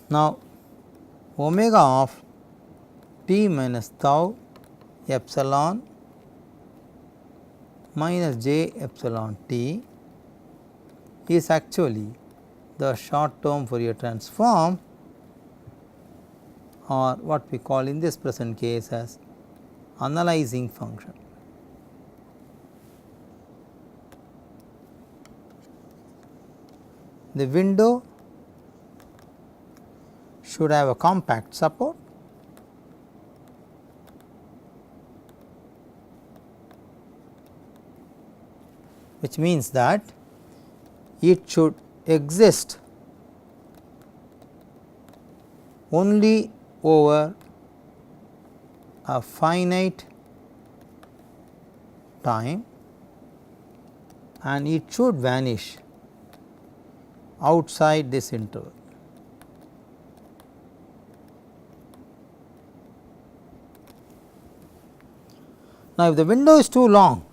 Now, omega of t minus tau epsilon minus j epsilon t is actually the short term Fourier transform, or what we call in this present case as analyzing function. The window should have a compact support, which means that it should exist only over a finite time, and it should vanish outside this interval. Now, if the window is too long,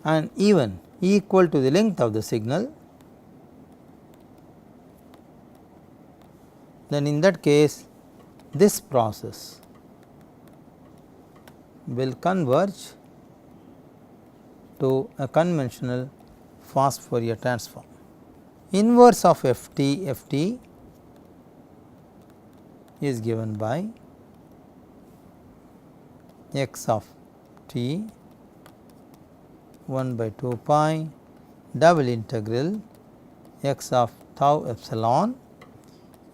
and even equal to the length of the signal, then in that case this process will converge to a conventional fast Fourier transform. Inverse of ft is given by x of t 1 by 2 pi double integral x of tau epsilon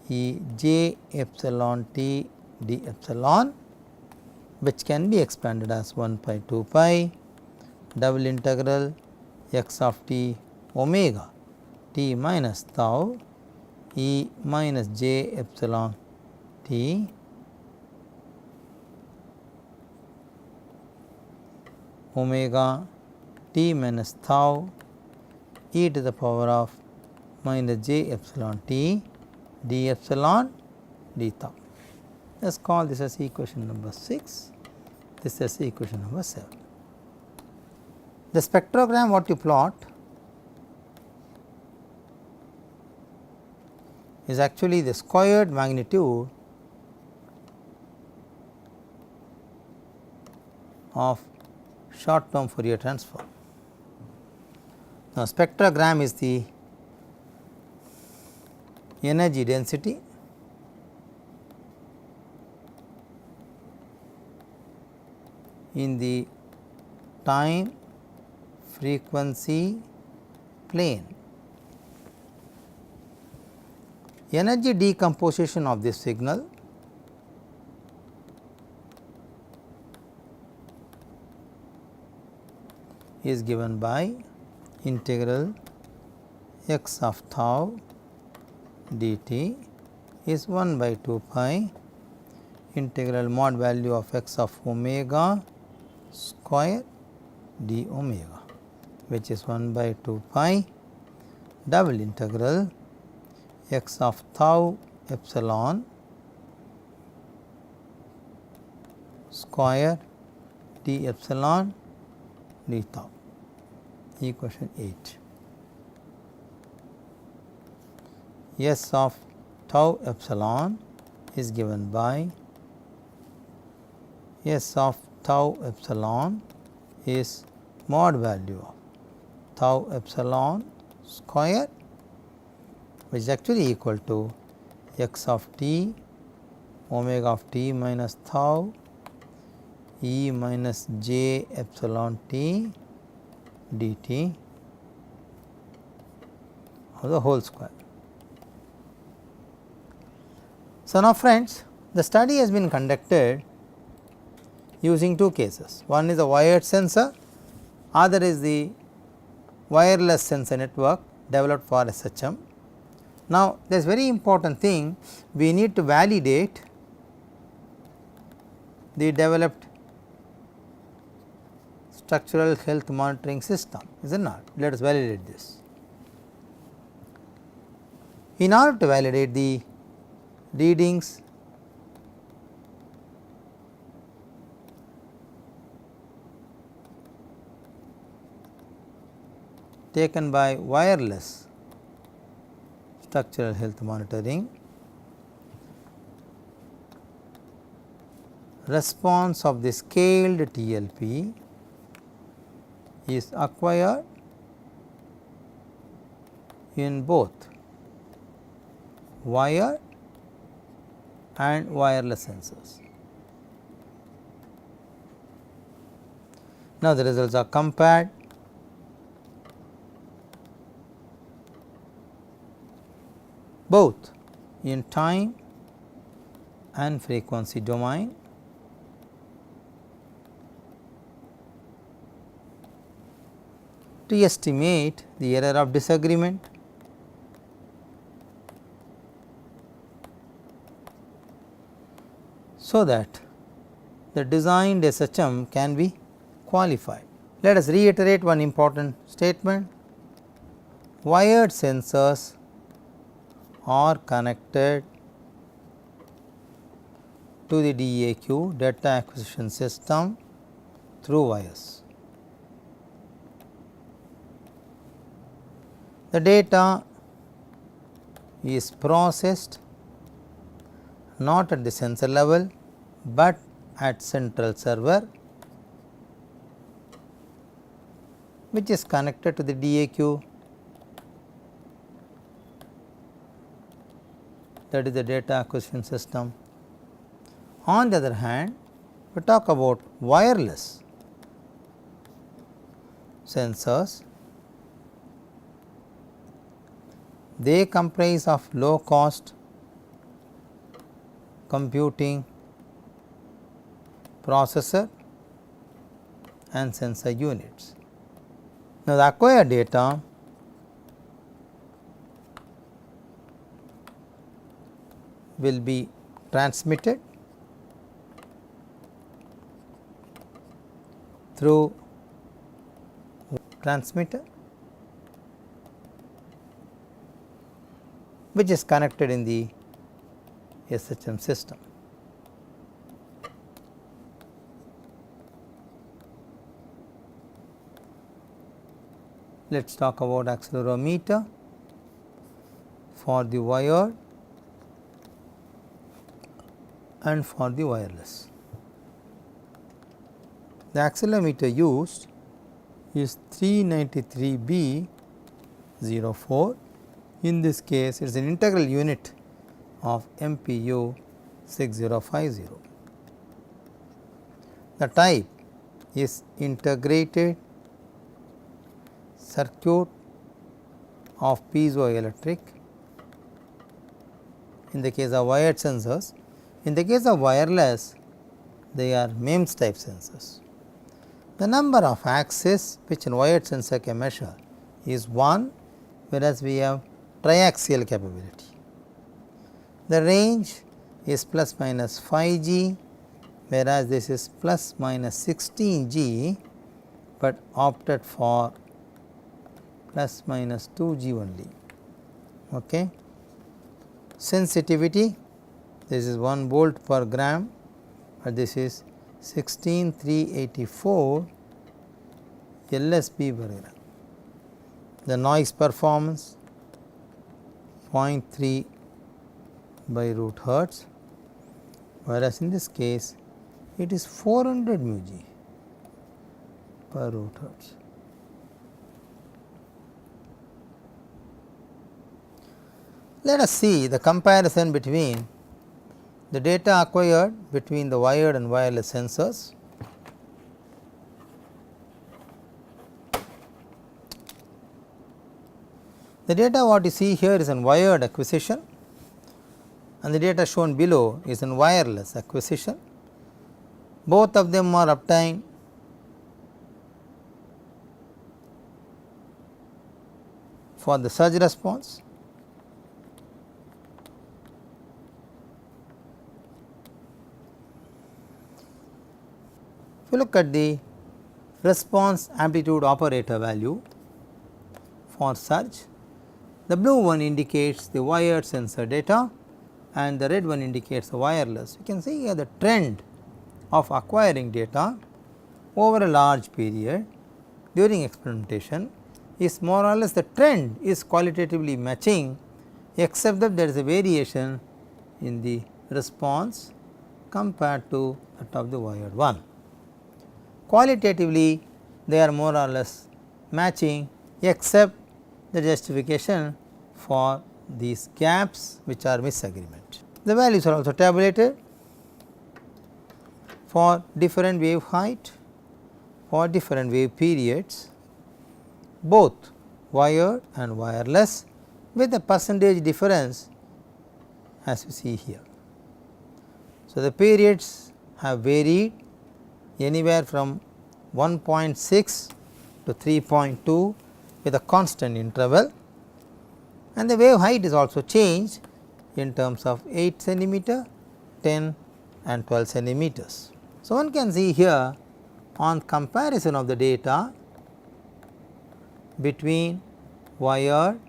e j epsilon t d epsilon, which can be expanded as 1 by 2 pi double integral x of t omega t minus tau e minus j epsilon t omega t minus tau e to the power of minus j epsilon t d epsilon d tau. Let us call this as equation number 6, this is equation number 7. The spectrogram what you plot is actually the squared magnitude of short term Fourier transform. Now, spectrogram is the energy density in the time frequency plane. Energy decomposition of this signal is given by integral x of tau dt is 1 by 2 pi integral mod value of x of omega square d omega, which is 1 by 2 pi double integral x of tau epsilon square d epsilon d tau, equation 8. S of tau epsilon is given by S of tau epsilon is mod value of tau epsilon square, which is actually equal to x of t omega of t minus tau e minus j epsilon t dt of the whole square. So, now friends, the study has been conducted using two cases. One is a wired sensor, other is the wireless sensor network developed for SHM. Now, there is very important thing, we need to validate the developed structural health monitoring system, is it not? Let us validate this. In order to validate the readings taken by wireless structural health monitoring, response of the scaled TLP is acquired in both wired and wireless sensors. Now, the results are compared both in time and frequency domain to estimate the error of disagreement so that the designed SHM can be qualified. Let us reiterate one important statement: wired sensors are connected to the DAQ, data acquisition system, through wires. The data is processed not at the sensor level, but at central server, which is connected to the DAQ, that is the data acquisition system. On the other hand, we talk about wireless sensors. They comprise of low cost computing processor and sensor units. Now, the acquired data will be transmitted through transmitter, which is connected in the SHM system. Let us talk about accelerometer for the wired and for the wireless. The accelerometer used is 393B04. In this case, it is an integral unit of MPU 6050. The type is integrated circuit of piezoelectric in the case of wired sensors. In the case of wireless, they are MEMS type sensors. The number of axes which a wired sensor can measure is 1, whereas we have triaxial capability. The range is plus minus 5G, whereas this is plus minus 16G, but opted for plus minus 2G only. Okay. Sensitivity, this is 1 volt per gram, but this is 16384 LSB per gram. The noise performance 0.3 by root hertz, whereas in this case it is 400 μg per root hertz. Let us see the comparison between the data acquired between the wired and wireless sensors. The data what you see here is in wired acquisition, and the data shown below is in wireless acquisition. Both of them are obtained for the surge response. If you look at the response amplitude operator value for surge, the blue one indicates the wired sensor data and the red one indicates the wireless. You can see here the trend of acquiring data over a large period during experimentation is more or less the trend is qualitatively matching, except that there is a variation in the response compared to that of the wired one. Qualitatively they are more or less matching, except the justification for these gaps which are misagreement. The values are also tabulated for different wave height, for different wave periods, both wired and wireless, with the percentage difference as you see here. So, the periods have varied anywhere from 1.6 to 3.2 with a constant interval, and the wave height is also changed in terms of 8 centimeter, 10 and 12 centimeters. So, one can see here on comparison of the data between wired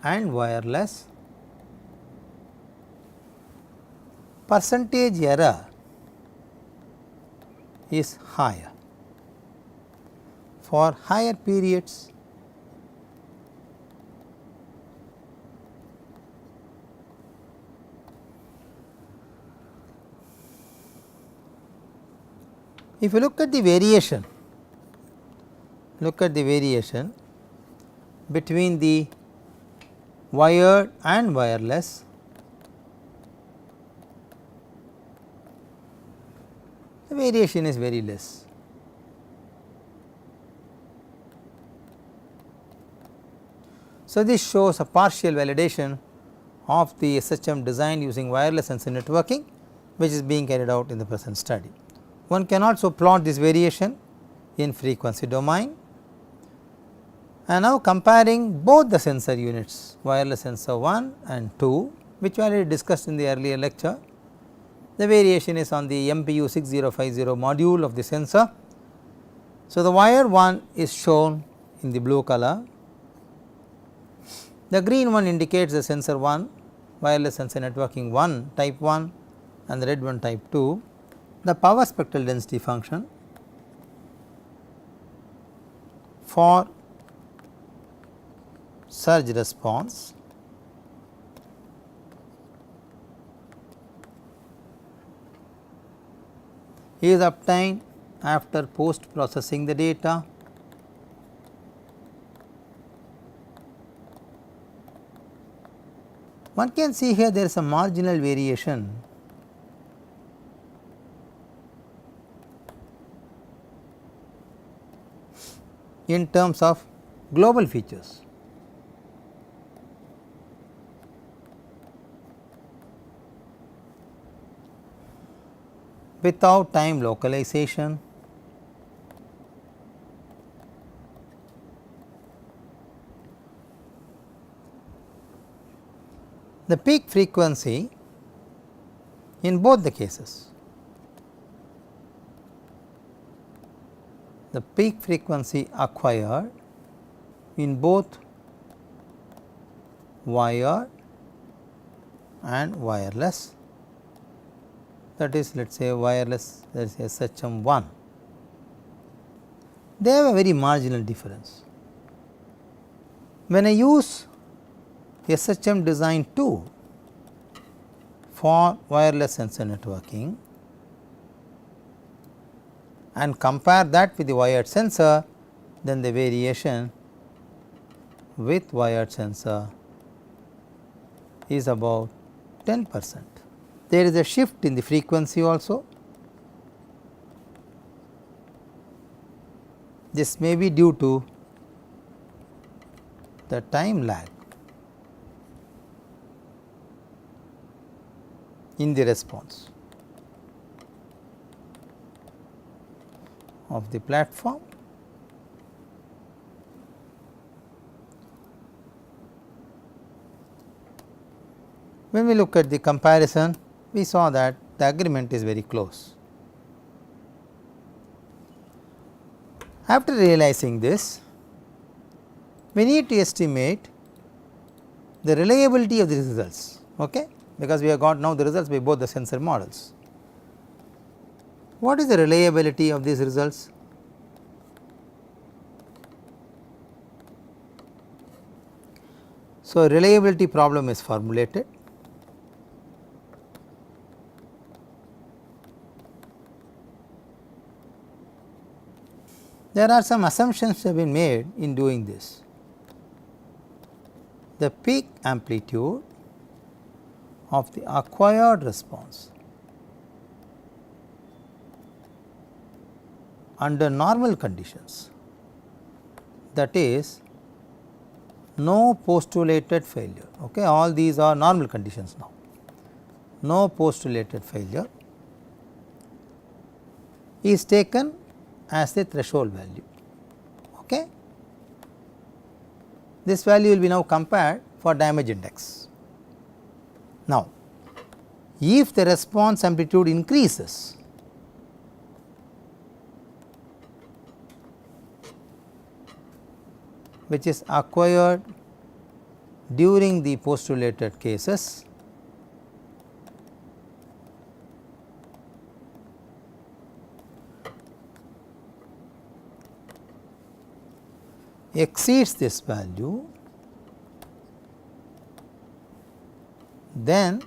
and wireless, percentage error is higher. For higher periods, if you look at the variation, between the wired and wireless, the variation is very less. So, this shows a partial validation of the SHM design using wireless sensor networking, which is being carried out in the present study. One can also plot this variation in frequency domain, and now comparing both the sensor units, wireless sensor 1 and 2, which we already discussed in the earlier lecture. The variation is on the MPU 6050 module of the sensor. So, the wire 1 is shown in the blue color, the green one indicates the sensor 1, wireless sensor networking 1 type 1 and the red one type 2. The power spectral density function for surge response is obtained after post processing the data. One can see here there is a marginal variation in terms of global features. Without time localization, the peak frequency in both the cases, the peak frequency acquired in both wired and wireless, that is, let us say wireless, that is SHM 1, they have a very marginal difference. When I use SHM design 2 for wireless sensor networking and compare that with the wired sensor, then the variation with wired sensor is about 10%. There is a shift in the frequency also. This may be due to the time lag in the response of the platform. When we look at the comparison, we saw that the agreement is very close. After realizing this, we need to estimate the reliability of the results, okay? Because we have got now the results by both the sensor models. What is the reliability of these results? So, reliability problem is formulated. There are some assumptions that have been made in doing this. The peak amplitude of the acquired response under normal conditions, that is no postulated failure. Okay, all these are normal conditions now. No postulated failure is taken as the threshold value. Okay. This value will be now compared for damage index. Now, if the response amplitude increases, which is acquired during the postulated cases, exceeds this value, then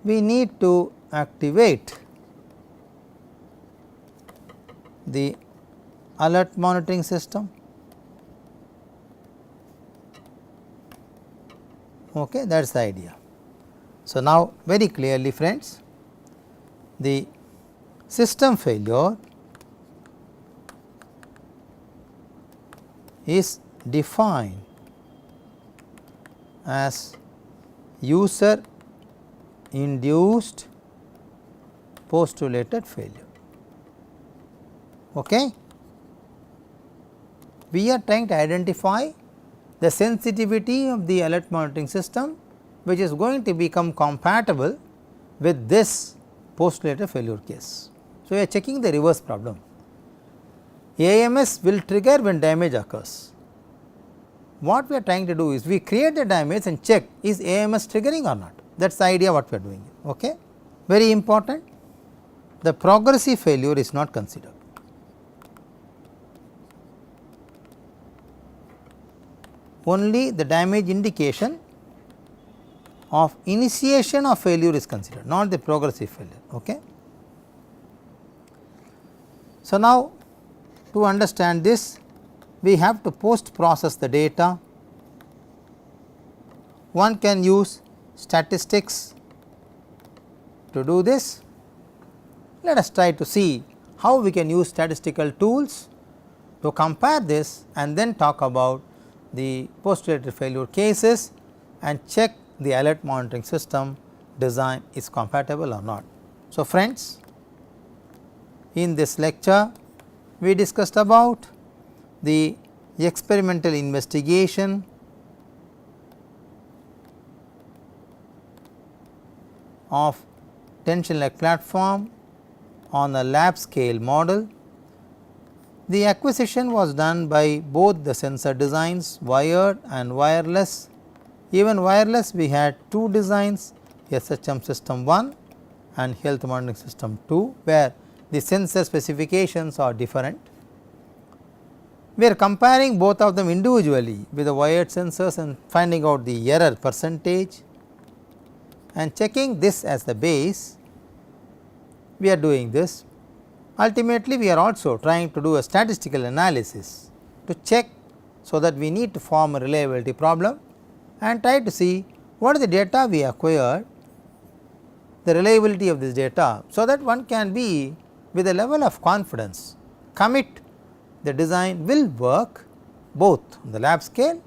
we need to activate the alert monitoring system. Okay, that is the idea. So, now very clearly friends, the system failure is defined as user induced postulated failure. Okay. We are trying to identify the sensitivity of the alert monitoring system, which is going to become compatible with this postulated failure case. So, we are checking the reverse problem. AMS will trigger when damage occurs. What we are trying to do is we create the damage and check is AMS triggering or not. That is the idea what we are doing. Okay. Very important, the progressive failure is not considered. Only the damage indication of initiation of failure is considered, not the progressive failure. Okay. So, now to understand this, we have to post process the data. One can use statistics to do this. Let us try to see how we can use statistical tools to compare this and then talk about the postulated failure cases and check the alert monitoring system design is compatible or not. So, friends, in this lecture we discussed about the experimental investigation of tension leg platform on a lab scale model. The acquisition was done by both the sensor designs, wired and wireless. Even wireless we had two designs, SHM system 1 and health monitoring system 2, where the sensor specifications are different. We are comparing both of them individually with the wired sensors and finding out the error percentage and checking this as the base. We are doing this. Ultimately, we are also trying to do a statistical analysis to check, so that we need to form a reliability problem and try to see what is the data we acquired, the reliability of this data, so that one can be with a level of confidence commit the design will work both on the lab scale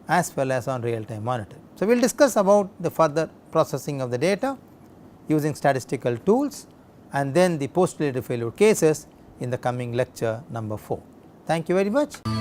as well as on real time monitoring. So, we will discuss about the further processing of the data using statistical tools and then the postulated failure cases in the coming lecture number 4. Thank you very much.